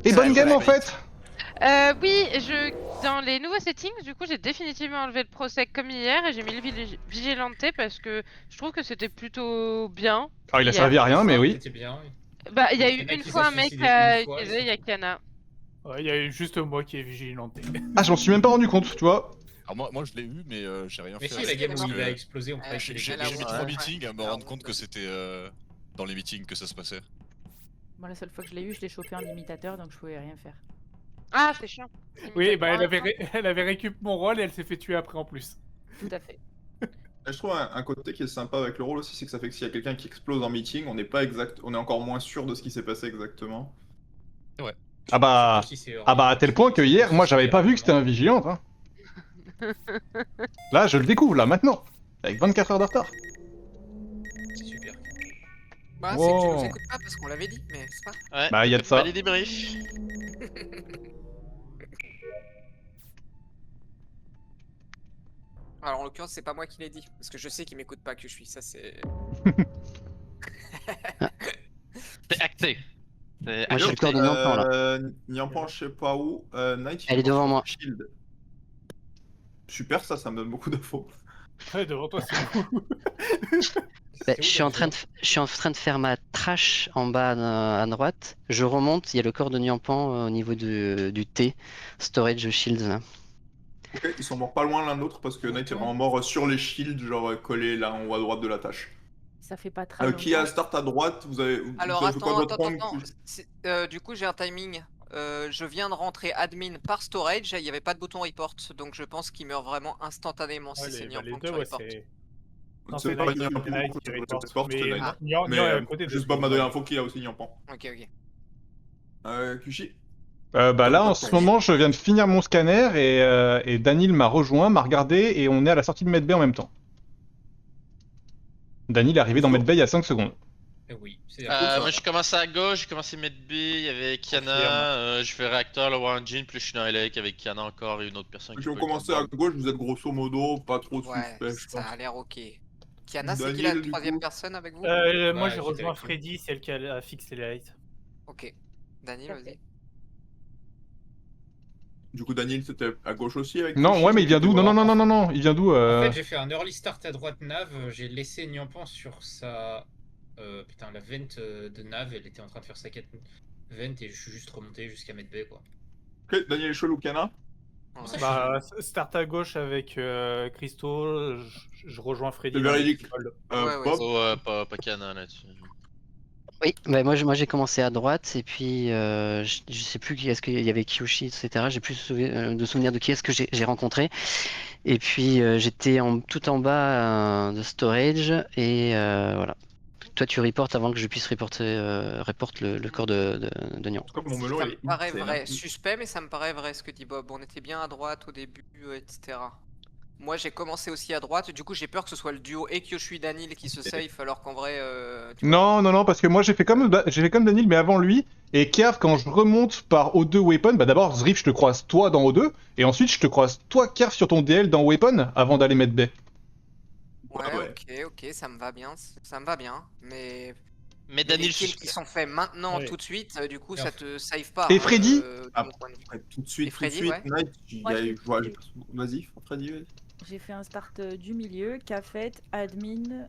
Et bonne game en fait. Oui, dans les nouveaux settings, du coup, j'ai définitivement enlevé le prosec comme hier et j'ai mis le vigilanté parce que je trouve que c'était plutôt bien. Alors il a hier. servi à rien, mais oui. C'était bien. Oui. Bah, il y a eu Il y en a une qui fois s'est un mec suicidé qui a une fois, et utilisé, il y a c'est Kiana. Ouais, il y a eu juste moi qui ai vigilanté. Ah, je m'en suis même pas rendu compte, tu vois. Alors moi je l'ai eu, mais j'ai rien Mais fait. si, avec la game parce où il que a explosé, on croyait J'ai qu'il j'ai était mis mort. 3 meetings à me rendre compte que c'était dans les meetings que ça se passait. Moi, la seule fois que je l'ai eu, je l'ai chopé en imitateur, donc je pouvais rien faire. Ah, c'est chiant. Oui, bah elle avait récup mon rôle et elle s'est fait tuer après en plus. Tout à fait. Et je trouve un côté qui est sympa avec le rôle aussi, c'est que ça fait que s'il y a quelqu'un qui explose en meeting, on est encore moins sûr de ce qui s'est passé exactement. Ah bah, Surtout si c'est à tel point que hier, moi j'avais pas vu que c'était un vigilante. Hein. Là, je le découvre là maintenant, avec 24 heures de retard. C'est super. Bah, c'est que tu Wow. nous écoutes pas parce qu'on l'avait dit, mais c'est pas. Ouais. Bah, y a de ça. Pas les débriefs. Alors en l'occurrence, c'est pas moi qui l'ai dit, parce que je sais qu'il m'écoute pas que je suis, ça c'est. C'est acté. C'est Moi, je suis le corps de Niampan, là. Niampan, je sais pas où. Night, Elle est devant moi. Shield. Super, ça me donne beaucoup d'infos. Ouais, devant toi, c'est beaucoup. Bah, je suis en train de faire ma trash en bas à droite. Je remonte, il y a le corps de Niampan au niveau du T, Storage Shields là. Ok, ils sont morts pas loin l'un de l'autre parce que Night est vraiment mort sur les shields, genre collé là en haut à droite de la tâche. Ça fait pas très Qui a longtemps. start à droite, vous avez. Alors vous avez fait quoi attends, votre round du coup j'ai un timing. Je viens de rentrer admin par storage, il n'y avait pas de bouton report, donc je pense qu'il meurt vraiment instantanément si c'est les Niampan deux, qui ouais, report. c'est. Non, C'est c'est pas Night Niampan qui report, qui mais c'est Night. Niampan Mais est à côté de juste lui. Bob m'a donné l'info qu'il y a aussi Niampan. Ok, ok. Kushi Bah là, en ce moment, je viens de finir mon scanner et Daniel m'a rejoint, m'a regardé et on est à la sortie de Medbay en même temps. Daniel est arrivé dans Medbay il y a 5 secondes. Oui, c'est Moi j'ai commencé à gauche, j'ai commencé Medb, il y avait Kiana, je fais réacteur, le War Engine, plus je suis dans LA avec Kiana encore et une autre personne. Si on commençait à gauche, vous êtes grosso modo pas trop Ouais, suspect, je ça pense. a l'air ok. Kiana, c'est qui la Daniel, du troisième coup personne avec vous Moi Ouais, j'ai j'étais rejoint avec lui. Freddy, celle qui a fixé les lights. Ok. Daniel, vas-y. Du coup, Daniel, c'était à gauche aussi avec Non, Kushi, ouais, mais il vient d'où? Non, il vient d'où En fait, j'ai fait un early start à droite nav, j'ai laissé Niampan sur sa. Putain, la vent de nav, elle était en train de faire sa quête vent et je suis juste remonté jusqu'à Medbay quoi. Ok, Daniel Chelou, Kana. Ouais. Bah, start à gauche avec Christo, je rejoins Freddy. C'est dans véridique. l'école. Ouais, Bob. Oh, pas Kiana là-dessus. Oui, bah moi j'ai commencé à droite et puis je sais plus qui est-ce qu'il y avait Kyoshi, etc. J'ai plus de souvenirs de qui est-ce que j'ai rencontré. Et puis j'étais tout en bas de storage et voilà. Toi tu reportes avant que je puisse reporte le corps de Nian. En tout cas, mon melon, Ça il me est paraît insane, vrai, hein. suspect, mais ça me paraît vrai ce que dit Bob. On était bien à droite au début, etc. Moi j'ai commencé aussi à droite, du coup j'ai peur que ce soit le duo et Kyoshu et Daniel qui se safe alors qu'en vrai. Tu vois. Non, parce que moi j'ai fait comme Daniel, mais avant lui. Et Kerv, quand je remonte par O2 Weapon, bah d'abord, Zrif, je te croise toi dans O2, et ensuite je te croise toi, Kerv, sur ton DL dans Weapon, avant d'aller mettre Bay. Ouais, ok, ça me va bien, mais. Mais Les Daniel, kills qui sont faits maintenant Ouais. tout de suite, du coup Et ça enfin- te save pas. Et Freddy de Ah, mon point de vue. Ouais, tout de suite, Et Freddy, Night, Moi, j'ai- vas-y, Freddy, vas-y. J'ai fait un start du milieu, cafette, admin,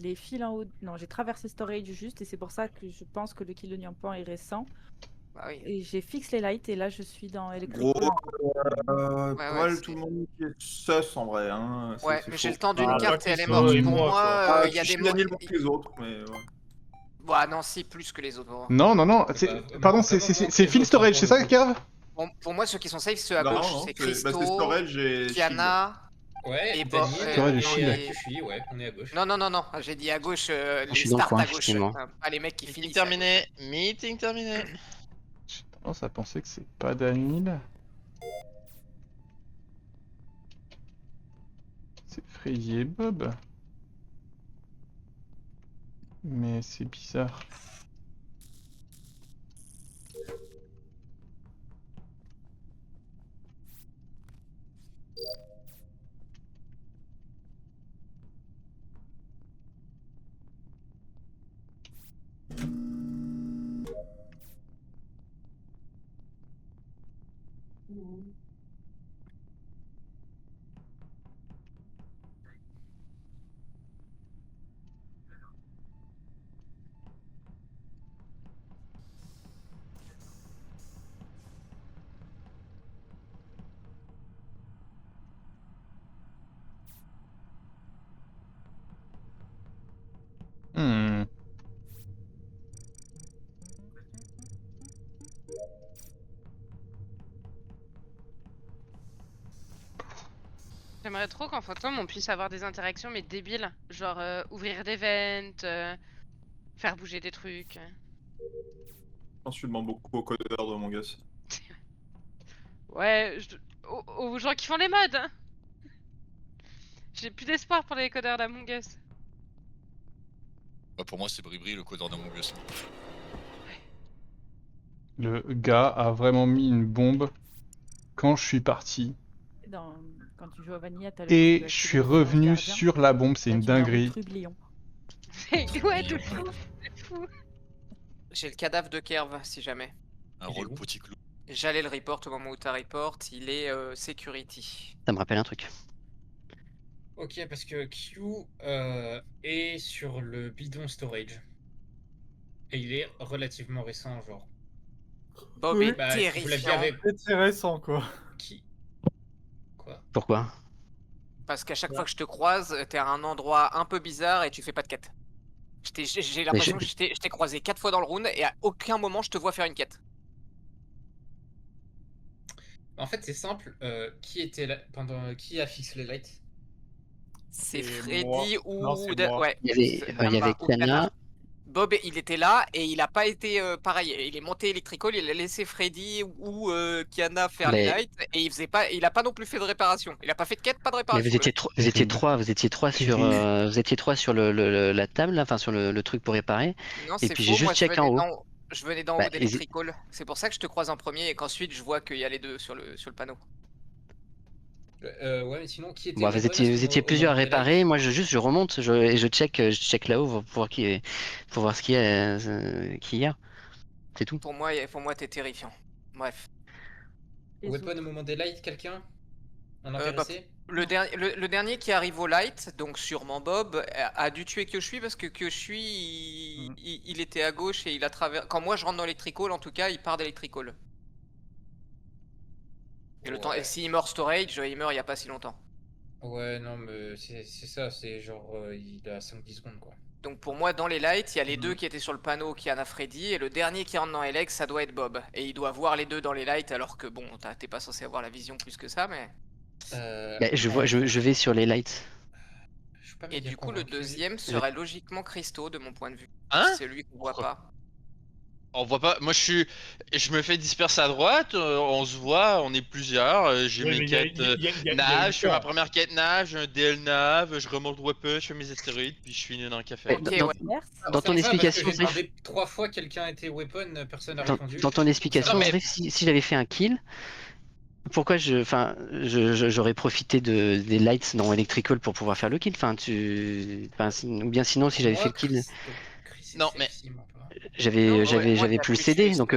les fils en haut. Non, j'ai traversé storage juste et c'est pour ça que je pense que le kill de Niampan est récent. Bah oui. Et j'ai fixé les lights et là je suis dans Gros, électrique. pas mal c'est- tout le monde qui est sus en vrai. Hein. Ouais, c'est mais chaud. j'ai le temps d'une Ah, carte et elle est Christo morte. et Pour moi, moi, quoi. il y a des Kushi, mots. Daniel moins que les autres, mais ouais. Bah non, si, plus que les autres. pour moi. Non, pardon, ça va c'est voir c'est les Phil autres, Storage, pour c'est le ça, coup. Kerv? Bon, pour moi, ceux qui sont safe, ceux à Non, gauche, non, c'est parce que Christo, Storage et Kiana. Ouais, Et Daniel, Bob, Storage et et Shield. Kyushu, ouais, on est à gauche. Non, j'ai dit à gauche, Je les suis dans le starts coin, à gauche. effectivement. Pas les mecs qui meeting finissent. terminé, meeting terminé. J'ai tendance à penser que c'est pas Daniel. C'est Freddy et Bob. Mais c'est bizarre. J'aimerais trop qu'en fantôme on puisse avoir des interactions mais débiles. Genre ouvrir des vents, faire bouger des trucs. Je pense que tu demandes beaucoup aux codeurs de Among Us. Ouais, aux gens qui font les mods. Hein. J'ai plus d'espoir pour les codeurs d'Among Us. Bah, pour moi, c'est Bribri, le codeur d'Among Us. Le gars a vraiment mis une bombe quand je suis parti. Quand tu joues à Vanilla, t'as Et le je suis revenu sur la bombe, c'est une dinguerie. Ouais, de fou. C'est fou. J'ai le cadavre de Kerv, si jamais. Un rôle petit clou. J'allais le report au moment où t'as report, il est security. Ça me rappelle un truc. Ok, parce que Q est sur le bidon storage. Et il est relativement récent, genre. Bob Oui. est Bah, vous l'aviez terrifiant. avec C'est récent, quoi. qui? Quoi? Pourquoi? Parce qu'à chaque fois que je te croise, t'es à un endroit un peu bizarre et tu fais pas de quête. J'ai l'impression que je t'ai croisé 4 fois dans le round et à aucun moment je te vois faire une quête. En fait, c'est simple. Qui était là qui a fixé les lights? C'est C'est Freddy moi. ou... Non, c'est moi. Ouais. Il y avait ou Kana. Bob, il était là et il a pas été pareil. Il est monté Electrical, il a laissé Freddy ou Kiana faire les lights et il a pas non plus fait de réparation. Il a pas fait de quête, pas de Mais réparation. vous étiez trois sur la table, là, enfin sur le truc pour réparer. Non, Et c'est puis faux. j'ai juste Moi, check en haut. je venais d'en Bah, haut d'Electrical. C'est pour ça que je te croise en premier et qu'ensuite je vois qu'il y a les deux sur le panneau. Ouais, mais sinon, qui était Bon, les vous bonnes étiez au plusieurs à moment des lights? réparer. Moi, je remonte et je check là-haut pour voir ce qu'il y a. C'est tout. Pour moi, t'es terrifiant. Bref. Weapon au moment des lights, quelqu'un? Un Bah, intéressé? le dernier qui arrive au light, donc sûrement Bob, a dû tuer Kyoshui parce que Kyoshui, il était à gauche et il a traversé. Quand moi je rentre dans Electrical, en tout cas, il part d'Electrical. Et le temps, et s'il meurt storage, il meurt il y a pas si longtemps. Ouais, non, mais c'est ça, c'est genre, il a 5-10 secondes, quoi. Donc pour moi, dans les lights, il y a les deux qui étaient sur le panneau, Kiana Freddy, et le dernier qui rentre dans LX, ça doit être Bob. Et il doit voir les deux dans les lights, alors que bon, t'es pas censé avoir la vision plus que ça, mais... Je vais sur les lights. Et du coup, le deuxième serait logiquement Christo, de mon point de vue. Hein? C'est lui qu'on voit pas. On voit pas. Moi, je me fais disperser à droite. On se voit. On est plusieurs. J'ai Oui, mes mais y a- quêtes y a une nav. Je fais ma fois. première quête nav. J'ai un DL nav. Je remonte weapon. Je fais mes astéroïdes. Puis je finis dans le café. Ok, ouais. Dans ton explication, J'ai demandé 3 fois quelqu'un était weapon, personne n'a répondu. Dans ton explication, Non, mais- Zrif, si j'avais fait un kill, pourquoi j'aurais profité des lights dans Electrical pour pouvoir faire le kill. Ou bien sinon, si j'avais fait le kill, Non, mais- j'avais pu le céder. Donc,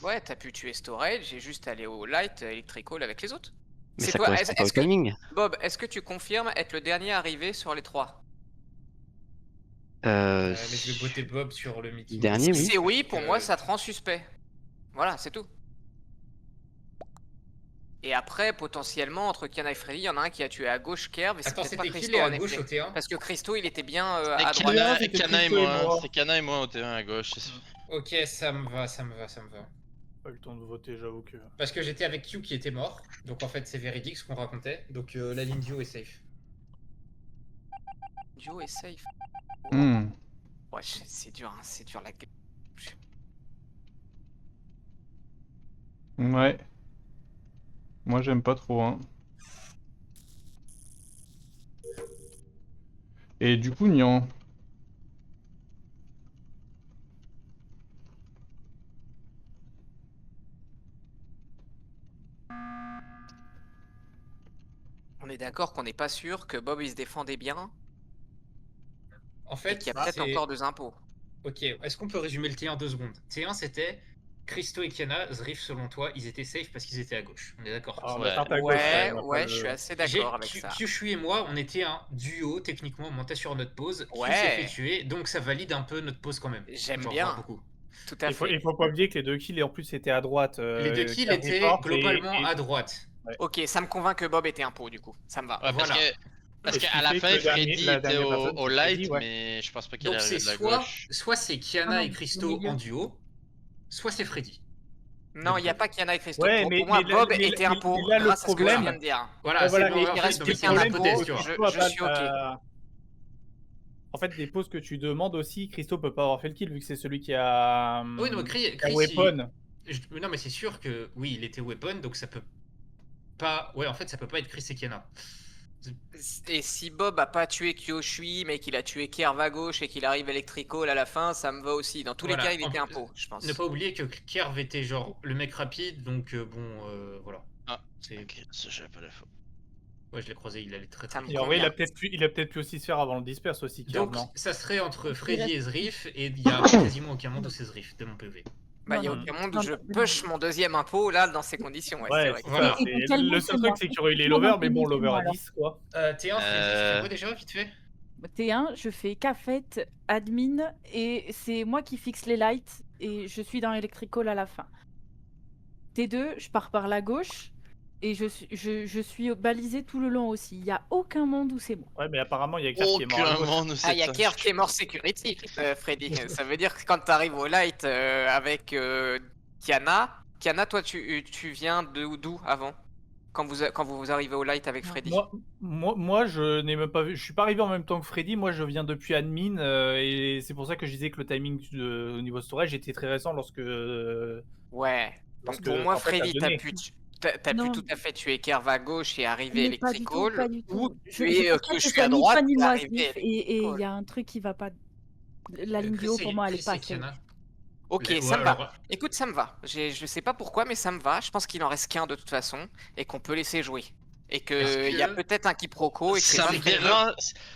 Ouais, t'as pu tuer storage et juste aller au light Electrical avec les autres. mais C'est ça toi, correspond pas au est-ce que... timing. Bob, est-ce que tu confirmes être le dernier arrivé sur les 3? Mais je vais voter Bob sur le meeting. Dernier, Si oui. c'est oui, pour moi, ça te rend suspect. Voilà, c'est tout. Et après, potentiellement, entre Kiana et Freddy, il y en a un qui a tué à gauche Kerv et c'est Attends, peut-être pas c'était qui Christo les à en gauche effet. au T1? Parce que Christo, il était bien Et à droite. Kana, c'était Kana et Christo et moi. moi. C'est Kana et moi au terrain à gauche. c'est ça. Ok, ça me va. Pas eu le temps de voter, j'avoue que. Parce que j'étais avec Q qui était mort, donc en fait c'est véridique ce qu'on racontait, donc la ligne duo est safe. Duo est safe. Hmm. Ouais, c'est dur, hein, c'est dur la gueule. Ouais. Moi, j'aime pas trop, hein. Et du coup, Nian. On est d'accord qu'on n'est pas sûr que Bob il se défendait bien En et fait, qu'il y a peut-être c'est- encore des impôts. Ok, est-ce qu'on peut résumer le T1 2 secondes? T1 c'était Christo et Kiana, Zrif selon toi, ils étaient safe parce qu'ils étaient à gauche. On est d'accord sur Ah, ça? on Ouais. a parté à gauche, Ouais, on a pas ouais, le- je suis assez J'ai- d'accord avec ça. Kyushui et moi, on était un duo, techniquement, on montait sur notre pause. Q Ouais. s'est fait tuer, donc ça valide un peu notre pause quand même. J'aime Genre, bien. voire beaucoup. Tout à Il faut, fait. il faut pas oublier que les deux kills en plus étaient à droite. Les deux kills Kerv étaient report globalement et- à droite. Ok, ça me convainc que Bob était un pot du coup. Ça me va. Ouais, Voilà. Parce Et ce qu'à qui la fait fin, que la Freddy dernière était personne, au c'est light, Freddy, ouais. mais je pense pas qu'il Donc arrive c'est de la soit, gauche. soit c'est Kiana Ah, et au Christo milieu. en duo, soit c'est Freddy. Non, il n'y a pas Kiana et Christo. Ouais, Pour moi, Bob était un pot. là, le grâce à ce que je problème- viens de dire. Voilà, Ouais, voilà, c'est mais bon, il en reste fait, plus c'est qu'un une impôt, hypothèse, je- tu vois. je suis ok. En fait, les poses que tu demandes aussi, Christo peut pas avoir fait le kill vu que c'est celui qui a. Oui, non, mais qui a Chris, weapon. non, mais c'est sûr que oui, il était weapon, donc ça peut pas. Ouais, en fait, ça peut pas être Chris et Kiana. Et si Bob a pas tué Kyoshui, mais qu'il a tué Kerv à gauche et qu'il arrive Electrical à la fin, ça me va aussi. Dans tous les Voilà. cas, il En était plus, un pot, je pense. Ne pas oublier que Kerv était genre le mec rapide, donc voilà. Ah, C'est. ok, ça j'avais pas l'info. Ouais, je l'ai croisé, il allait très Ça très me vite. Et en vrai, il a convient. peut-être pu aussi se faire avant le disperse aussi, Kerv, Donc, non? ça serait entre Freddy et Zrif, et il y a quasiment aucun monde où c'est Zrif, de mon PV. Bah, il y a Non, aucun monde où non, je non. push mon deuxième impôt, là, dans ces conditions. Ouais, c'est Ouais, vrai. c'est Voilà. ça. Et c'est- quel Le monde seul c'est truc, moi c'est qu'il y aurait eu les Comment lovers, mais bon, c'est lover moi, à alors 10, quoi. T1, Freddy, tu fais quoi déjà, vite fait? T1, je fais Cafet, admin, et c'est moi qui fixe les lights, et je suis dans Electrical à la fin. T2, je pars par la gauche, et je suis balisé tout le long aussi. Il n'y a aucun monde où c'est moi. Ouais, mais apparemment, il y a Kerv qui est mort à Aucun gauche. monde, Ah, il y a c'est Kerv qui est mort security, Freddy. Ça veut dire que quand t'arrives au light avec Kiana, toi, tu viens d'où avant? Quand vous arrivez au light avec Freddy? Moi, je n'ai même pas vu. Je suis pas arrivé en même temps que Freddy. Moi, je viens depuis admin et c'est pour ça que je disais que le timing au niveau storage était très récent lorsque. Ouais. Parce Donc pour que, moi, en fait, Freddy, t'as donné. Non. t'as pu tout à fait tuer Kerv à gauche et arriver Mais pas du tout, Electrical, pas du ou tout. tuer pense pas que que je ce suis à soit ni droite toi ni et moi, arriver Sniff, et il y Electrical. a un truc qui va pas. La ligne du Chris haut, et- pour moi, elle est Chris pas et assez haute. Kiana. Ok, Ouais, ça me va. alors, Écoute, ça me va. Je sais pas pourquoi, mais ça me va. Je pense qu'il en reste qu'un de toute façon et qu'on peut laisser jouer. Et qu'il y a que- peut-être un quiproquo et que c'est Ça pas me fait- dérange.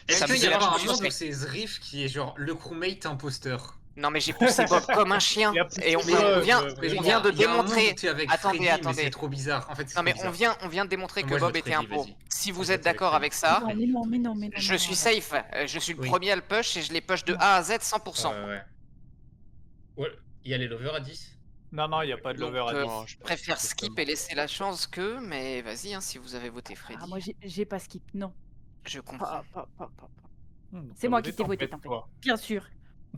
Est-ce Ça me qu'il y a dérange pas un plus monde que- où c'est Zrif qui est genre le crewmate imposteur? Non, mais j'ai poussé Bob comme un chien. Il y a plus Et on de vient, preuves, on vient, Freddy. on vient de Il y a un monde démontrer. où t'es avec Attendez, Freddy, mais attendez. c'est trop bizarre. En fait, c'est Non, mais trop on bizarre. vient de démontrer que Moi, je Bob vote était un Freddy, pot. vas-y. Si Je vous vote êtes d'accord avec avec ça, Non, mais non, mais non, mais non. je suis safe. Je suis le Oui. premier à le push et je les push de A à Z 100%. Ouais. Ouais, il y a les lovers à 10. Non, il n'y a pas de Donc, lover à 10. Non, je je préfère skip et laisser la chance que, mais vas-y, hein, si vous avez voté Freddy, Ah, moi, j'ai pas skip, non. je comprends. Pas. Donc, C'est ça moi vous qui t'ai détend, voté, en fait, Tempête. quoi. Bien sûr.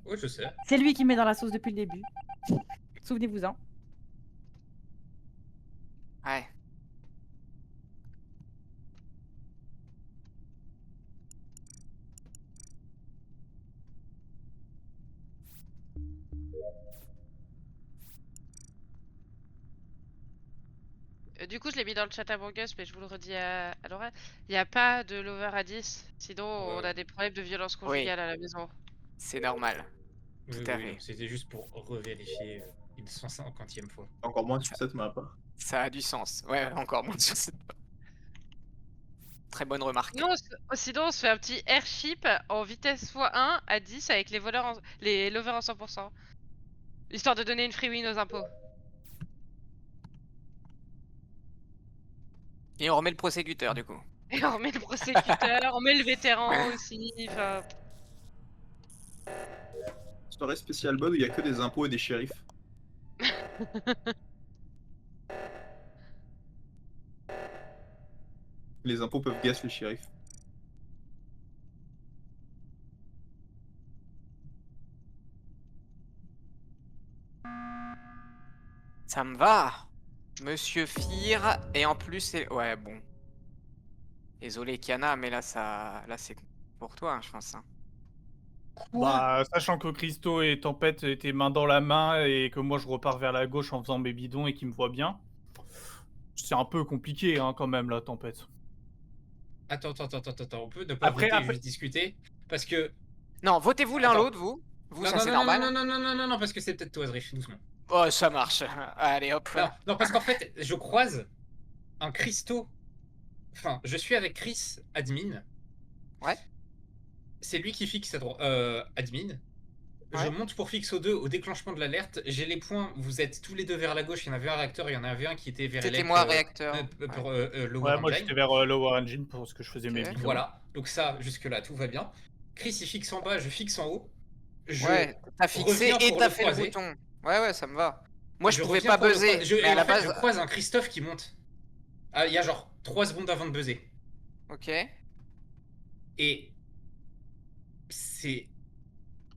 Ouais, je sais. C'est lui qui met dans la sauce depuis le début. Souvenez-vous-en. Ouais. Du coup, je l'ai mis dans le chat à Bangus, mais je vous le redis à l'oral. Il n'y a pas de lover à 10, sinon on a des problèmes de violence conjugale à la maison. C'est normal. Oui, Tout à oui, fait. C'était juste pour revérifier une 150e fois. Encore moins sur cette map. Ça a du sens. Ouais, encore moins sur cette. Très bonne remarque. Sinon, on se fait un petit airship en vitesse x1 à 10 avec les les lovers en 100%. Histoire de donner une free win aux impôts. Et on remet le prosécuteur du coup. Et on remet le prosécuteur, on met le vétéran aussi. Enfin, Soirée spéciale mode où il y a que des impôts et des shérifs. Les impôts peuvent gas les shérifs. Ça me va. Monsieur Fir, et en plus c'est. Ouais, bon. Désolé Kiana, mais là c'est pour toi, hein, je pense. Hein. Bah, sachant que Christo et Tempête étaient main dans la main et que moi je repars vers la gauche en faisant mes bidons et qu'ils me voient bien, c'est un peu compliqué hein, quand même la Tempête. Attends, on peut ne pas voter, juste discuter. Parce que. Non, votez-vous l'un l'autre, vous. Vous, ça c'est normal. Non, parce que c'est peut-être toi, Zrif, doucement. Oh, ça marche. Allez, hop. Non, parce qu'en fait, je croise un Christo. Enfin, je suis avec Chris, admin. Ouais. C'est lui qui fixe admin. Ouais. Je monte pour fixe O2 au déclenchement de l'alerte. J'ai les points. Vous êtes tous les deux vers la gauche. Il y en avait un réacteur. Il y en avait un qui était vers C'était moi, réacteur. pour Lower Ouais, moi Engine. j'étais vers Lower Engine parce que je faisais mes Ok. bidons. Voilà. Donc ça, jusque-là, tout va bien. Chris, il fixe en bas. Je fixe en haut. Ouais, t'as fixé reviens et pour t'as le fait le croiser. bouton. Ouais, ça me va. Moi, je pouvais reviens pas pour le buzzer. croiser. Mais à la En fait, base. je croise un Christophe qui monte. Ah, il y a genre 3 secondes avant de buzzer. Ok. Et c'est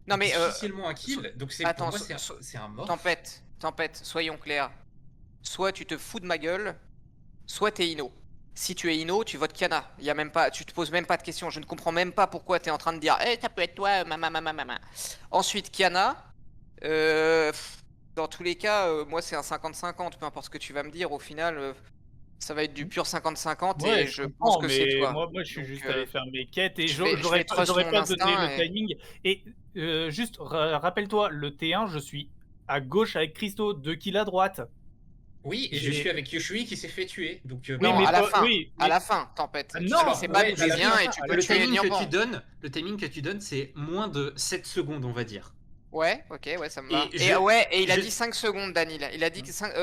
Non, mais. difficilement un kill. Donc c'est pour attends, moi c'est un mort. Tempête, soyons clairs. soit tu te fous de ma gueule, soit t'es Ino. Si tu es Ino, tu votes Kiana. Y a même pas, tu te poses même pas de questions. Je ne comprends même pas pourquoi t'es en train de dire ça peut être toi, maman. Ensuite, Kiana. Dans tous les cas, moi c'est un 50-50. Peu importe ce que tu vas me dire, au final, ça va être du pur 50-50 et je pense que c'est toi. Moi, je suis juste allé faire mes quêtes et je vais j'aurais pas trust mon donné instinct le timing. Et juste, rappelle-toi, le T1, je suis à gauche avec Christo, 2 kills à droite. Oui, et je suis avec Yoshui qui s'est fait tuer. Donc, non, mais à la toi- fin, oui, à mais- la fin, Tempête. Non, Alors, c'est pas d'où tu viens et tu peux Le tuer timing Nyan que Pan. le timing que tu donnes, c'est moins de 7 secondes, on va dire. Ouais, ok, ouais, ça me va. Et Et il a dit 5 secondes, Danil. Il a dit que 5.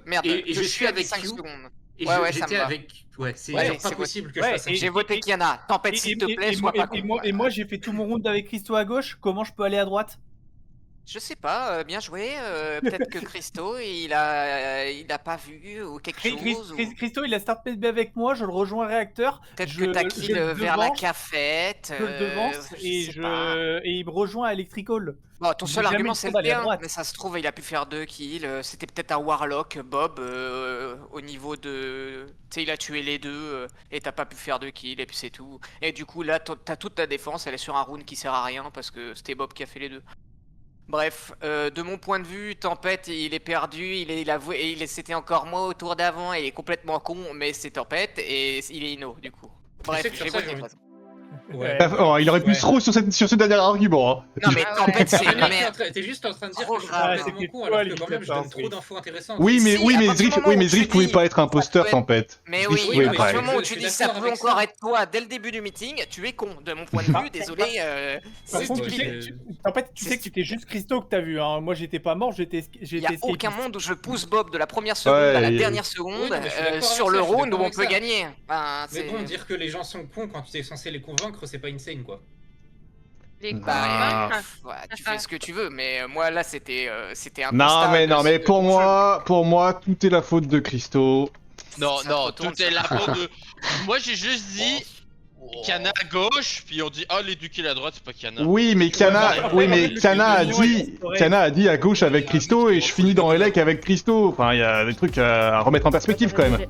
Merde, Et je suis avec 5 Q. secondes. Et Ouais, ça j'étais me va. avec. Ouais, c'est Ouais, genre pas c'est possible que ouais, je fasse un et J'ai kill. voté Kiana. Tempête, s'il te plaît, sois pas con. Et moi, j'ai fait tout mon round avec Christo à gauche. Comment je peux aller à droite? Je sais pas, bien joué. Peut-être que Christo, il a pas vu ou quelque chose. ou- Christo, il a start PB avec moi. Je le rejoins réacteur. Peut-être que t'as kill vers la cafette. Je le devance et il me rejoint à Electrical. Bon, ton J'ai seul jamais argument le c'est temps le d'aller à T1, droite. mais ça se trouve il a pu faire 2 kills, c'était peut-être un Warlock, Bob, au niveau de... Tu sais, il a tué les deux, et t'as pas pu faire 2 kills, et puis c'est tout. Et du coup là, t'as toute ta défense, elle est sur un rune qui sert à rien, parce que c'était Bob qui a fait les deux. Bref, de mon point de vue, Tempête, il est perdu, c'était encore moi au tour d'avant, il est complètement con, mais c'est Tempête, et il est Ino, du coup. Bref, sais que sur j'ai ça, voté. j'ai de envie toute façon. Ouais. Oh, il aurait pu trop sur ce dernier argument. Hein. Non mais Tempête, c'est une T'es merde. juste en train de dire Trop que je suis grave. complètement C'était con, toi, alors que limite, quand même je hein, donne trop oui. d'infos intéressantes. Oui, mais Si, à partir du moment où tu Zriff pouvait dis- pas être imposteur, peut- Tempête. Mais Zriff oui, pouvait à pas partir du être. moment où Je tu suis dis ça d'accord peut avec encore ça. être toi dès le début du meeting, tu es con. De mon point de vue, désolé, Par c'est contre, tu stupide. sais, en fait, tu sais que c'était juste Christo que t'as vu. Hein. Moi, j'étais pas mort, j'étais Il n'y a escapiste. aucun monde où je pousse Bob de la première seconde à la dernière seconde Oui, non, mais je suis d'accord sur avec le ça, je suis round où d'accord on avec peut ça. gagner. Enfin, Mais bon, dire que les gens sont cons quand tu es censé les convaincre, c'est pas insane quoi. Les Ah. ouais, tu fais ce que tu veux, mais moi là c'était un Non, constat mais de pour ton moi, tout est la faute de Christo. Non, Ça non, retourne, tout est ça. la faute de. Moi j'ai juste dit Kiana à gauche, puis on dit oh les deux kills à droite, c'est pas Kiana. Oui, mais Kiana a dit à gauche avec Christo et je finis dans Elec avec Christo. Enfin, il y a des trucs à remettre en perspective quand même.